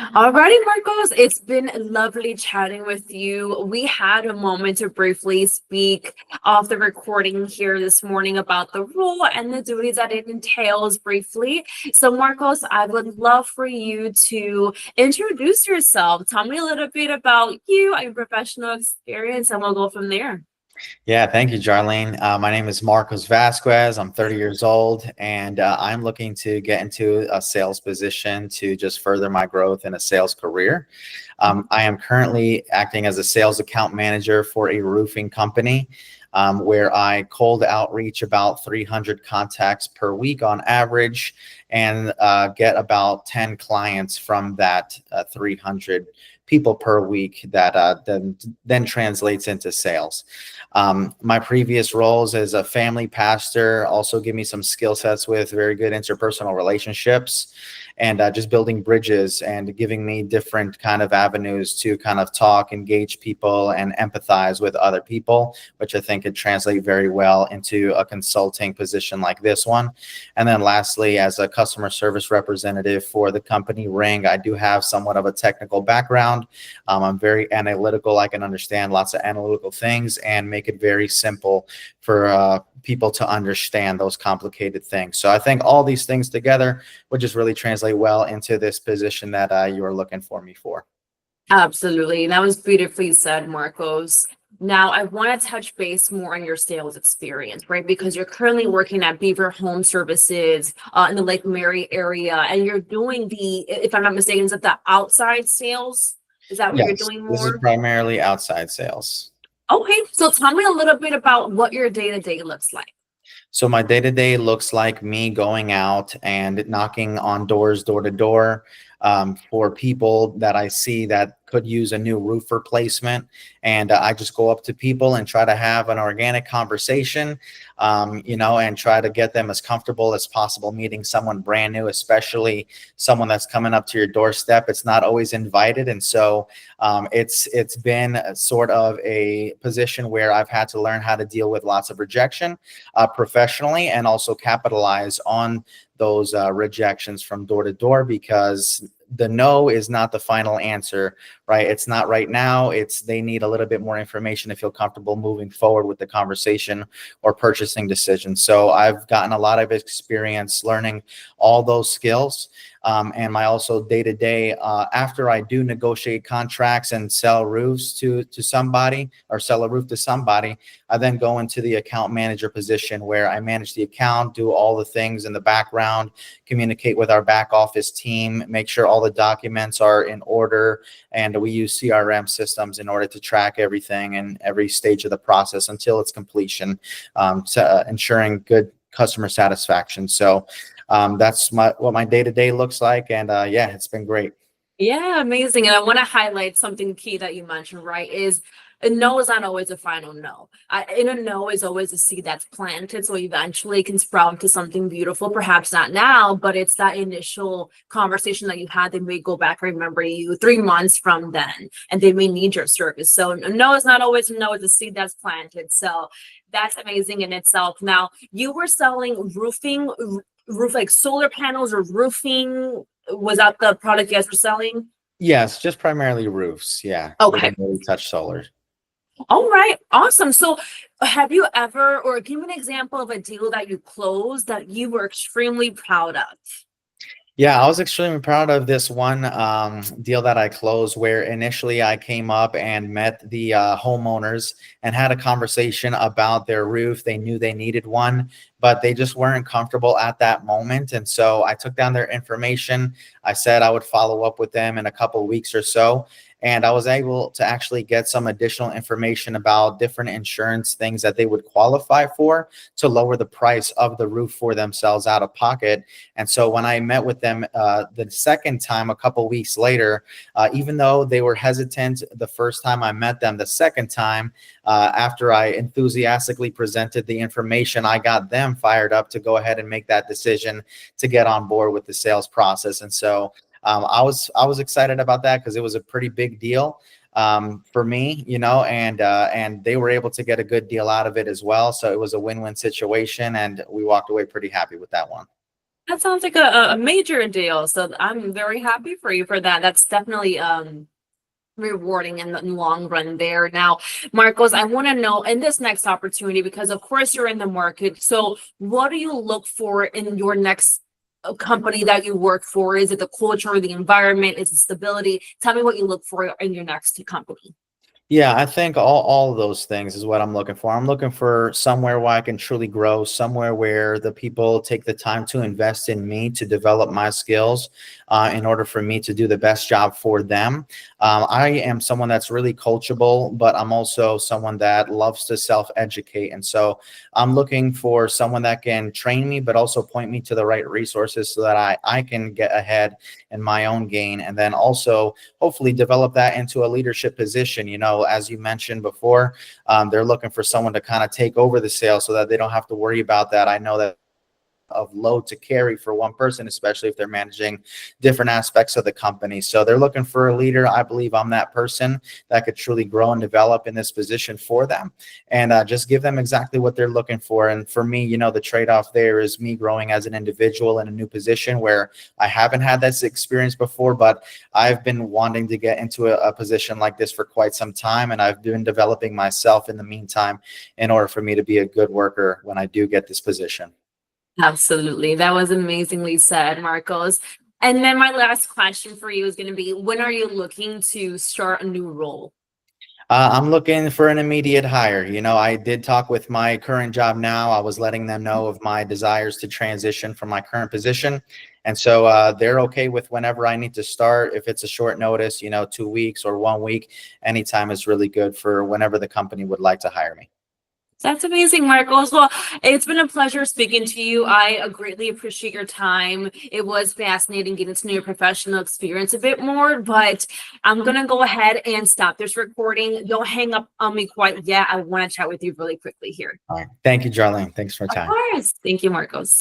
Alrighty, Marcos, it's been lovely chatting with you. We had a moment to briefly speak off the recording here this morning about the role and the duties that it entails briefly. So, Marcos, I would love for you to introduce yourself. Tell me a little bit about you and your professional experience, and we'll go from there. Yeah, thank you, Jarlene. My name is Marcos Vasquez. I'm 30 years old, and I'm looking to get into a sales position to just further my growth in a sales career. I am currently acting as a sales account manager for a roofing company, where I cold outreach about 300 contacts per week on average, and get about 10 clients from that 300 people per week that then translates into sales. My previous roles as a family pastor also give me some skill sets with very good interpersonal relationships, and just building bridges and giving me different kind of avenues to kind of talk, engage people, and empathize with other people, which I think could translate very well into a consulting position like this one. And then lastly, as a customer service representative for the company Ring, I do have somewhat of a technical background. I'm very analytical. I can understand lots of analytical things and make it very simple for people to understand those complicated things. So I think all these things together would just really translate well into this position that you are looking for me for. Absolutely. That was beautifully said, Marcos. Now, I want to touch base more on your sales experience, right? Because you're currently working at Beaver Home Services in the Lake Mary area, and you're doing if I'm not mistaken, is it the outside sales? Is that what you're Yes, doing this is more? primarily outside sales. Okay, so tell me a little bit about what your day to day looks like. So my day to day looks like me going out and knocking on doors, door to door, for people that I see that could use a new roof replacement. And I just go up to people and try to have an organic conversation, and try to get them as comfortable as possible meeting someone brand new, especially someone that's coming up to your doorstep. It's not always invited. And so it's been a sort of a position where I've had to learn how to deal with lots of rejection professionally, and also capitalize on those rejections from door to door, because the no is not the final answer, right? It's not right now. It's they need a little bit more information to feel comfortable moving forward with the conversation or purchasing decision. So I've gotten a lot of experience learning all those skills. And my also day to day, after I do negotiate contracts and sell roofs to somebody, or sell a roof to somebody, I then go into the account manager position where I manage the account, do all the things in the background, communicate with our back office team, make sure all the documents are in order. And we use CRM systems in order to track everything and every stage of the process until its completion, ensuring good customer satisfaction. So that's what my day to day looks like. And yeah, it's been great. Yeah, amazing. And I want to highlight something key that you mentioned, right? Is a no is not always a final no. In a no is always a seed that's planted, so eventually it can sprout into something beautiful. Perhaps not now, but it's that initial conversation that you had. They may go back and remember you 3 months from then, and they may need your service. So a no is not always a no; it's a seed that's planted. So that's amazing in itself. Now, you were selling roof like solar panels or roofing. Was that the product you guys were selling? Yes, just primarily roofs. Yeah, we Okay. didn't really touch solar. All right. Awesome. So have you ever, or give me an example of a deal that you closed that you were extremely proud of? Yeah, I was extremely proud of this one deal that I closed, where initially I came up and met the homeowners and had a conversation about their roof. They knew they needed one, but they just weren't comfortable at that moment. And so I took down their information. I said I would follow up with them in a couple of weeks or so. And I was able to actually get some additional information about different insurance things that they would qualify for to lower the price of the roof for themselves out of pocket. And so when I met with them the second time, a couple weeks later, even though they were hesitant the first time I met them, the second time, after I enthusiastically presented the information, I got them fired up to go ahead and make that decision to get on board with the sales process. And so I was excited about that because it was a pretty big deal for me, and they were able to get a good deal out of it as well. So it was a win-win situation, and we walked away pretty happy with that one. That sounds like a major deal. So I'm very happy for you for that. That's definitely rewarding in the long run there. Now, Marcos, I want to know in this next opportunity, because of course you're in the market. So what do you look for in your next company that you work for? Is it the culture, the environment, is it stability? Tell me what you look for in your next company. Yeah, I think all of those things is what I'm looking for. I'm looking for somewhere where I can truly grow, somewhere where the people take the time to invest in me to develop my skills in order for me to do the best job for them. I am someone that's really coachable, but I'm also someone that loves to self-educate. And so I'm looking for someone that can train me, but also point me to the right resources so that I can get ahead in my own gain. And then also hopefully develop that into a leadership position. You know, as you mentioned before, they're looking for someone to kind of take over the sale so that they don't have to worry about that. I know that of load to carry for one person, especially if they're managing different aspects of the company. So they're looking for a leader. I believe I'm that person that could truly grow and develop in this position for them and just give them exactly what they're looking for. And for me, you know, the trade-off there is me growing as an individual in a new position where I haven't had this experience before, but I've been wanting to get into a position like this for quite some time. And I've been developing myself in the meantime in order for me to be a good worker when I do get this position. Absolutely. That was amazingly said, Marcos. And then my last question for you is going to be, when are you looking to start a new role? I'm looking for an immediate hire. You know, I did talk with my current job now. I was letting them know of my desires to transition from my current position. And so they're okay with whenever I need to start. If it's a short notice, you know, 2 weeks or 1 week, anytime is really good for whenever the company would like to hire me. That's amazing, Marcos. Well, it's been a pleasure speaking to you. I greatly appreciate your time. It was fascinating getting to know your professional experience a bit more, but I'm going to go ahead and stop this recording. Don't hang up on me quite yet. I want to chat with you really quickly here. All right. Thank you, Jarlene. Thanks for your Of time. course. Thank you, Marcos.